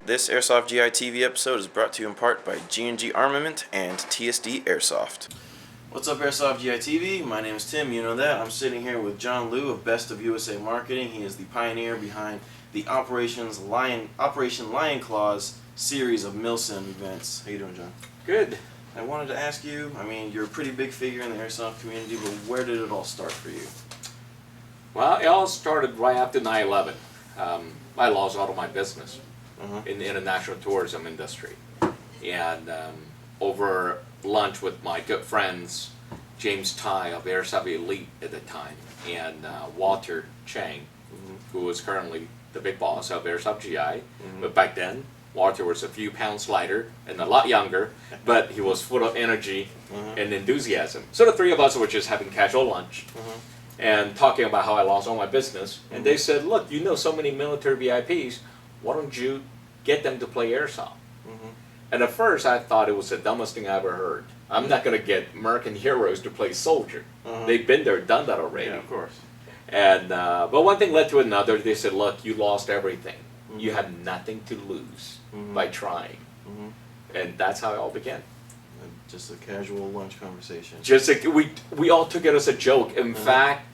This Airsoft GI TV episode is brought to you in part by G&G Armament and TSD Airsoft. What's up, Airsoft GI TV? My name is Tim, you know that. I'm sitting here with John Liu of Best of USA Marketing. He is the pioneer behind the Operation Lion Claws series of MILSIM events. How you doing, John? Good. I wanted to ask you, you're a pretty big figure in the Airsoft community, but where did it all start for you? Well, it all started right after 9/11. I lost all of my business in the international tourism industry. And over lunch with my good friends, James Ty of Airsoft Elite at the time, and Walter Chang, who is currently the big boss of Airsoft GI. But back then, Walter was a few pounds lighter and a lot younger, but he was full of energy and enthusiasm. So the three of us were just having casual lunch and talking about how I lost all my business. And they said, look, you know so many military VIPs, why don't you get them to play Airsoft? And at first I thought it was the dumbest thing I ever heard. I'm not going to get American heroes to play soldier. They've been there, done that already. Yeah, of course. And but one thing led to another. They said, look, you lost everything. You have nothing to lose by trying. And that's how it all began. Just a casual lunch conversation. Just like we all took it as a joke. In fact,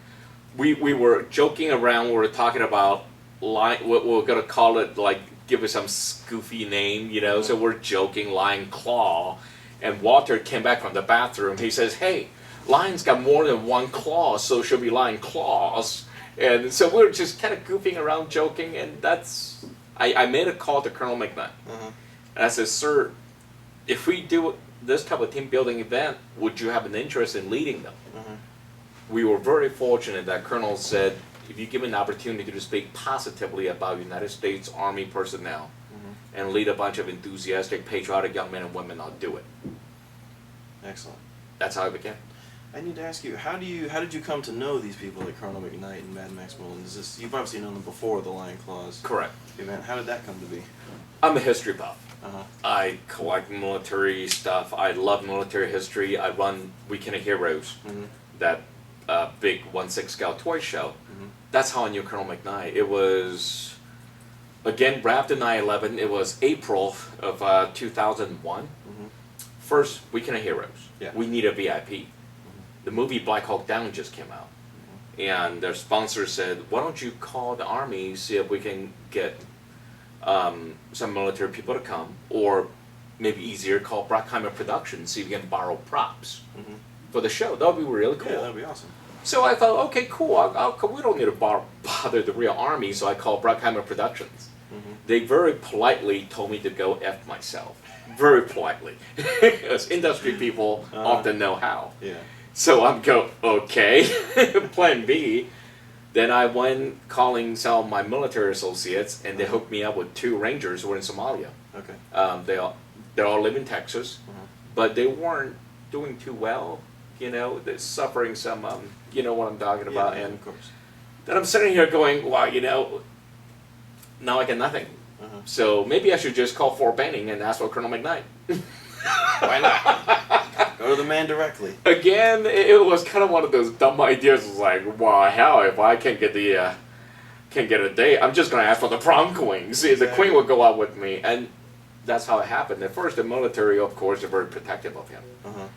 we were joking around. We were talking about what we're gonna call it, like give it some goofy name, you know. So we're joking, Lion Claw. And Walter came back from the bathroom. He says, "Hey, lions got more than one claw, so it should be Lion Claws." And so we were just kind of goofing around, joking. And that's I made a call to Colonel McKnight. And I said, "Sir, if we do this type of team building event, would you have an interest in leading them?" We were very fortunate that Colonel said, if you give me an opportunity to speak positively about United States Army personnel and lead a bunch of enthusiastic, patriotic young men and women, I'll do it. Excellent. That's how it began. I need to ask you, how did you come to know these people like Colonel McKnight and Mad Max Mullen? You've obviously known them before the Lion Claws Correct. event. How did that come to be? I'm a history buff. I collect military stuff. I love military history. I run Weekend of Heroes, that big 1/6 scale toy show. That's how I knew Colonel McKnight. It was, again, right after 9/11. It was April of 2001. First Weekend of Heroes. Yeah. We need a VIP. The movie Black Hawk Down just came out. And their sponsor said, why don't you call the Army, see if we can get some military people to come, or maybe easier, call Brockheimer Productions, see if we can borrow props for the show. That would be really cool. Yeah, that would be awesome. So I thought, okay, cool. We don't need to bother the real Army, so I called Brockheimer Productions. They very politely told me to go F myself. Very politely. As industry people often know how. Yeah. So I'm okay. Plan B. Then I went calling some of my military associates, and they hooked me up with 2 Rangers who were in Somalia. Okay. They all live in Texas, but they weren't doing too well. You know, they're suffering some, you know what I'm talking about. Yeah, and of course. then I'm sitting here going, wow, you know, now I get nothing. So maybe I should just call Fort Benning and ask for Colonel McKnight. Why not? Go to the man directly. Again, it was kind of one of those dumb ideas. It's like, wow, hell, if I can't get a date, I'm just gonna ask for the prom queen. See, the queen would go out with me, and that's how it happened. At first, the military, of course, are very protective of him.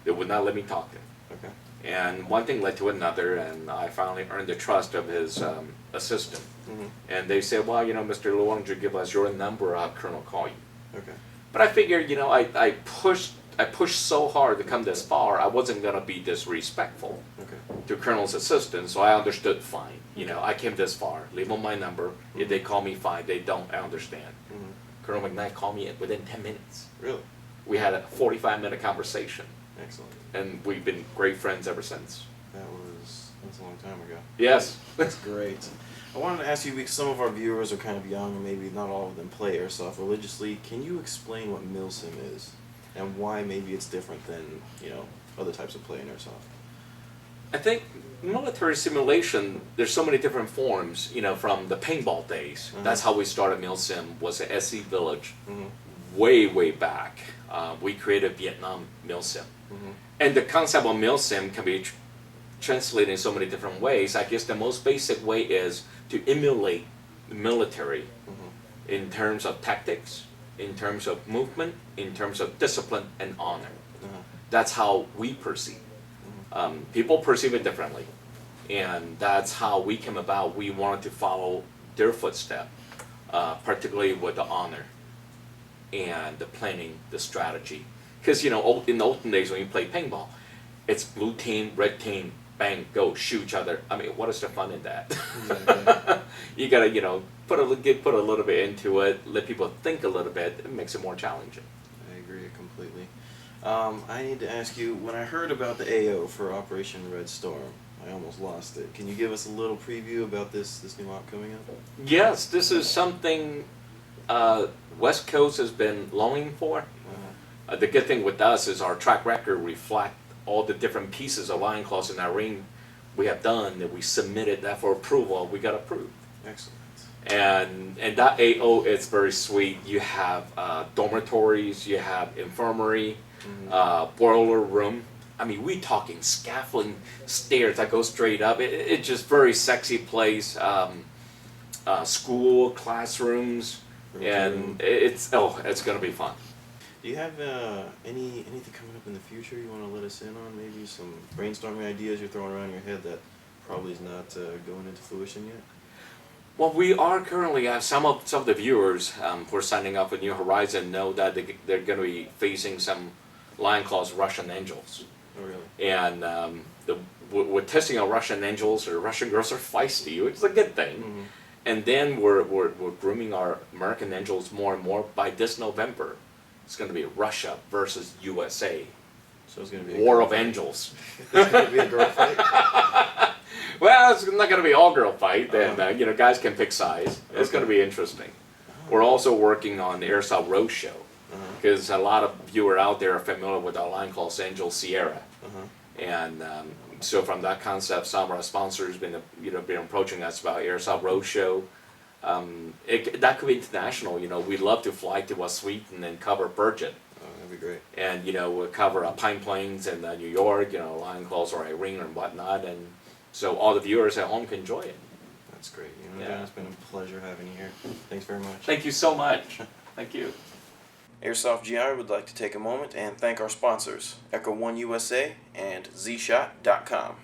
They would not let me talk to him. Okay. And one thing led to another, and I finally earned the trust of his assistant. And they said, well, you know, Mr. Liu, why don't you give us your number? I'll have Colonel call you. Okay. But I figured, you know, I pushed so hard to come this far, I wasn't going to be disrespectful to Colonel's assistant, so I understood fine. You know, I came this far, leave them my number. If they call me, fine. They don't, I understand. Colonel McKnight called me within 10 minutes. Really? We had a 45-minute conversation. Excellent. And we've been great friends ever since. That's a long time ago. Yes. That's great. I wanted to ask you, because some of our viewers are kind of young, and maybe not all of them play Airsoft religiously. Can you explain what MILSIM is, and why maybe it's different than, you know, other types of play in Airsoft? I think military simulation, there's so many different forms, you know, from the paintball days. That's how we started MILSIM, was at SC Village. Way back. We created Vietnam MILSIM. And the concept of MILSIM can be translated in so many different ways. I guess the most basic way is to emulate the military in terms of tactics, in terms of movement, in terms of discipline and honor. Uh-huh. That's how we perceive. People perceive it differently, and that's how we came about. We wanted to follow their footstep, particularly with the honor and the planning, the strategy. Because in the olden days when you play paintball, it's blue team, red team, bang, go, shoot each other. I mean, what is the fun in that? Exactly. You gotta put a little bit into it, let people think a little bit. It makes it more challenging. I agree completely. I need to ask you, when I heard about the AO for Operation Red Storm, I almost lost it. Can you give us a little preview about this new op coming up? Yes, this is something West Coast has been longing for. Uh-huh. The good thing with us is our track record reflect all the different pieces of line clause in Irene we have done that we submitted that for approval. We got approved. Excellent. And that AO is very sweet. You have dormitories, you have infirmary, boiler room. I mean, we talking scaffolding stairs that go straight up. It's just very sexy place. School, classrooms, and it's gonna be fun. Do you have anything coming up in the future you want to let us in on? Maybe some brainstorming ideas you're throwing around your head that probably is not going into fruition yet? Well, we are currently, some of the viewers who are signing up for New Horizon know that they're going to be facing some line clause Russian angels. Oh, really? And we're testing out Russian angels, or Russian girls are feisty, which is a good thing. Mm-hmm. And then we're grooming our American angels more and more. By this November, it's going to be Russia versus USA. So it's going to be War of Angels. It's going to be a girl fight? Well, it's not going to be all girl fight, and guys can pick size. It's going to be interesting. We're also working on the Airsoft Road Show, because a lot of viewers out there are familiar with our line called Angel Sierra, and so from that concept, some of our sponsors been approaching us about Airsoft Road Show. That could be international. We'd love to fly to Sweden and cover Burgett. Oh, that'd be great. And we'll cover Pine Plains and New York, Lion Claws or Irene and whatnot, and so all the viewers at home can enjoy it. That's great. John, it's been a pleasure having you here. Thanks very much. Thank you so much. Thank you. Airsoft GI would like to take a moment and thank our sponsors, Echo One USA and ZShot.com.